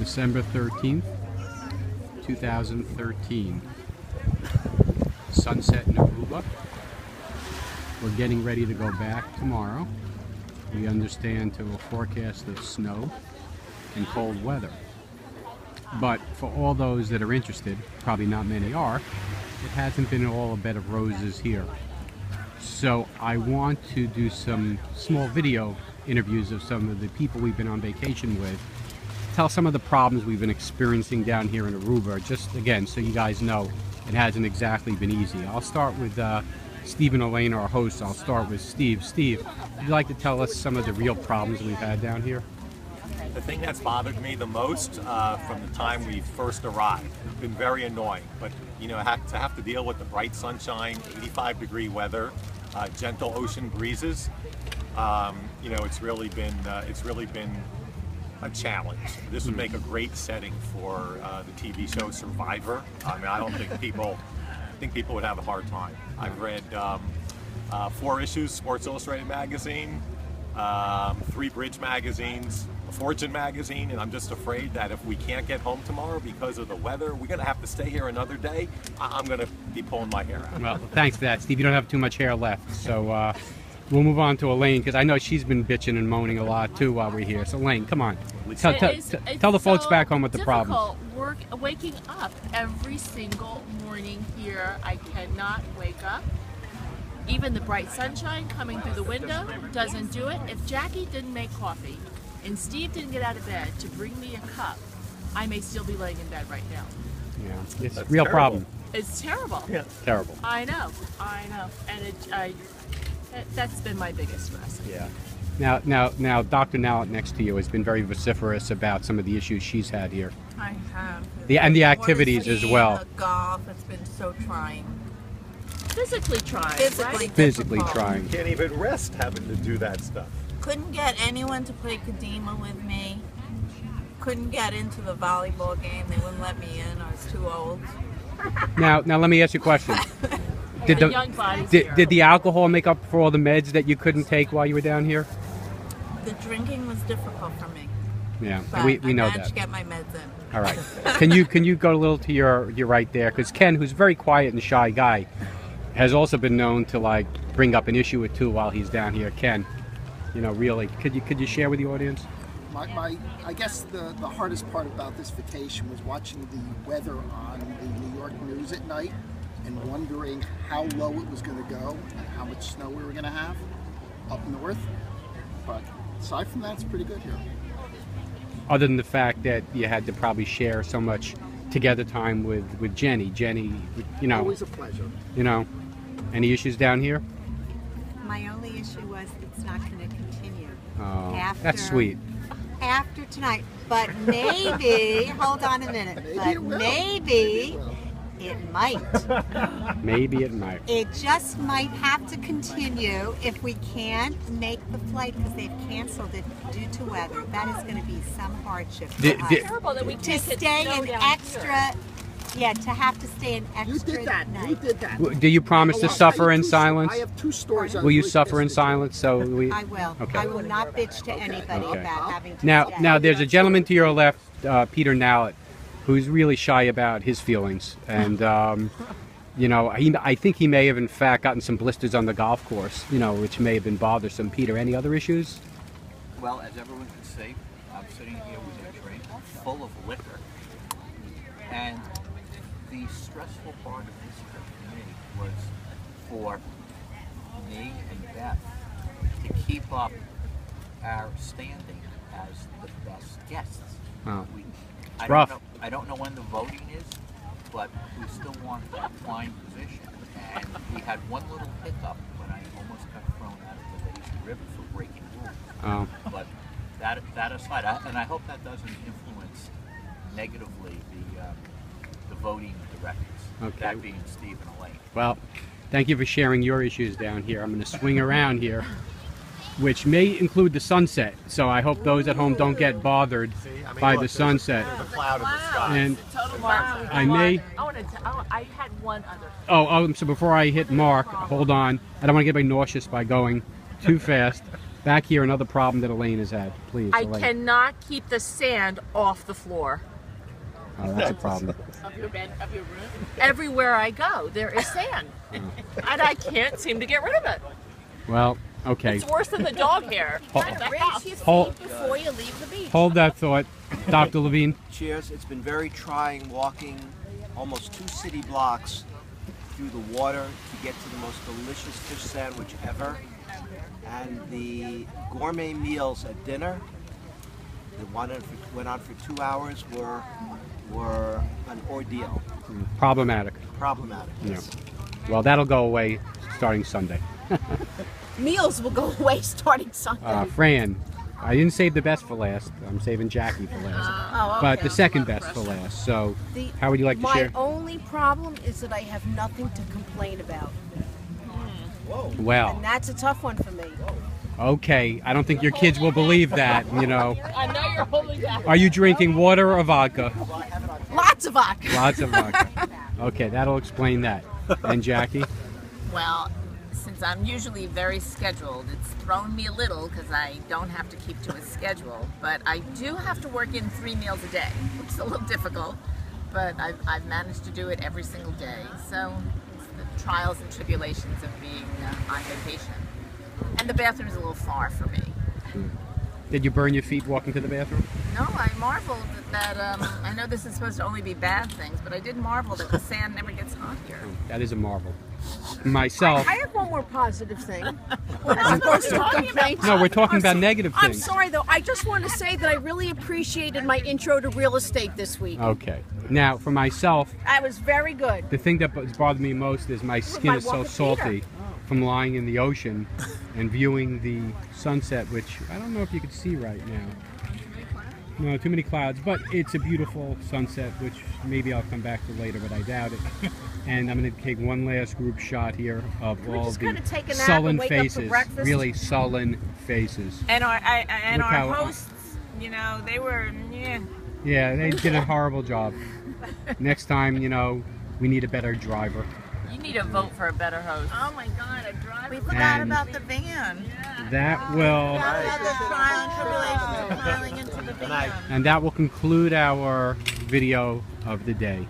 December 13th, 2013. Sunset in Aruba. We're getting ready to go back tomorrow. We understand to a forecast of snow and cold weather. But for all those that are interested, probably not many are, it hasn't been all a bed of roses here. So I want to do some small video interviews of some of the people we've been on vacation with, tell some of the problems we've been experiencing down here in Aruba, just again so you guys know it hasn't exactly been easy. I'll start with Steve and Elaine, our hosts. I'll start with Steve. Steve, would you like to tell us some of the real problems we've had down here? The thing that's bothered me the most from the time we first arrived, it's been very annoying, but you know, to have to deal with the bright sunshine, 85-degree weather, gentle ocean breezes, you know, it's really been a challenge. This would make a great setting for the TV show Survivor. I mean, I don't think people would have a hard time. I've read 4 issues, Sports Illustrated magazine, 3 Bridge magazines, a Fortune magazine, and I'm just afraid that if we can't get home tomorrow because of the weather, we're gonna have to stay here another day. I'm gonna be pulling my hair out. Well, thanks for that, Steve. You don't have too much hair left, so we'll move on to Elaine, because I know she's been bitching and moaning a lot too while we're here. So Elaine, come on. Tell the folks back home what the problem is. Waking up every single morning here. I cannot wake up. Even the bright sunshine coming through the window doesn't do it. If Jackie didn't make coffee and Steve didn't get out of bed to bring me a cup, I may still be laying in bed right now. Yeah, it's a That's real terrible. problem. It's terrible. Yeah. Terrible. I know. And that's been my biggest stress. Yeah. Now, Dr. Nowit next to you has been very vociferous about some of the issues she's had here. I have. And the activities as well. The golf, it's been so trying. Physically trying. Physically difficult. trying. Can't even rest having to do that stuff. Couldn't get anyone to play Kadima with me. Couldn't get into the volleyball game. They wouldn't let me in. I was too old. Now let me ask you a question. Did the alcohol make up for all the meds that you couldn't take while you were down here? The drinking was difficult for me. Yeah, But we know I managed that. to get my meds in. All right. Can you go a little to your right there? Because Ken, who's a very quiet and shy guy, has also been known to like bring up an issue or two while he's down here. Ken, you know, really, could you share with the audience? I guess the hardest part about this vacation was watching the weather on the New York news at night and wondering how low it was going to go and how much snow we were going to have up north. But aside from that, it's pretty good here. Other than the fact that you had to probably share so much together time with Jenny. Jenny, you know. Always a pleasure. You know, any issues down here? My only issue was it's not going to continue. Oh, that's sweet. After tonight, but maybe, hold on a minute, maybe it might. Maybe it might. It just might have to continue if we can't make the flight because they've canceled it due to weather. That is going to be some hardship for us. Terrible that we To can't get stay snow an down extra, here. to have to stay an extra You did that. night. You did that. Do you promise to I'll suffer tell you in silence? I have 2 stories. Will you suffer in silence? So we. I will. Okay. I will not bitch to anybody Okay. about having to Now, stay. now, there's a gentleman to your left, Peter Nowit, who's really shy about his feelings, and you know, I think he may have in fact gotten some blisters on the golf course, you know, which may have been bothersome. Peter, any other issues? Well, as everyone can see, I'm sitting here with a drink full of liquor, and the stressful part of this trip for me was for me and Beth to keep up our standing as the best guests. Oh. I rough. I don't know when the voting is, but we still want that flying position. And we had one little hiccup when I almost got thrown out of the lazy river for breaking rules. Oh. But that aside, and I hope that doesn't influence negatively the voting directors. Okay. That being Steve and Elaine. Well, thank you for sharing your issues down here. I'm going to swing around here, which may include the sunset. So I hope those at home don't get bothered by the sunset. There's a cloud in the sky. And Wow. I may. I had one other. Oh, so before I hit Mark, hold on. I don't want to get very nauseous by going too fast. Back here, another problem that Elaine has had. Please, I Elaine. cannot keep the sand off the floor. Oh, that's a problem. Of your room? Everywhere I go, there is sand. And I can't seem to get rid of it. Well, okay. It's worse than the dog hair. at the house. Hold, Before you leave the beach. hold that thought, Dr. Levine. Cheers. It's been very trying walking almost 2 city blocks through the water to get to the most delicious fish sandwich ever. And the gourmet meals at dinner that went on for 2 hours were an ordeal. Problematic. Problematic. Yeah. Well, that'll go away starting Sunday. Meals will go away starting Sunday. Fran, I didn't save the best for last. I'm saving Jackie for last. But the second best for last. So, how would you like to share? My only problem is that I have nothing to complain about. Well, And that's a tough one for me. okay. I don't think your kids will believe that, you know. I know you're holding back. Are you drinking water or vodka? Lots of vodka. Lots of vodka. Okay, that'll explain that. And Jackie? Well, since I'm usually very scheduled, it's thrown me a little because I don't have to keep to a schedule. But I do have to work in 3 meals a day, which is a little difficult. But I've managed to do it every single day. So it's the trials and tribulations of being on vacation. And the bathroom's a little far for me. Did you burn your feet walking to the bathroom? No, I marveled that, I know this is supposed to only be bad things, but I did marvel that the sand never gets hot here. That is a marvel. Myself. I have one more positive thing. As opposed to complaints. No, we're talking about negative I'm things. sorry though. I just want to say that I really appreciated my intro to real estate this week. Okay. Now, for myself, I was very good. the thing that has bothered me most is my skin my is so walk of salty from lying in the ocean and viewing the sunset, which I don't know if you can see right now. No, too many clouds, but it's a beautiful sunset, which maybe I'll come back to later, but I doubt it. And I'm going to take one last group shot here of all just the kinda take a nap sullen and wake up for faces, breakfast? really sullen faces. And our Look how- hosts, you know, they were, yeah. Yeah, they did a horrible job. Next time, you know, we need a better driver. You need to vote for a better host. Oh my God, a driver. We forgot And about the van. that will, About the trial and tribulations of piling into the van. and that will conclude our video of the day.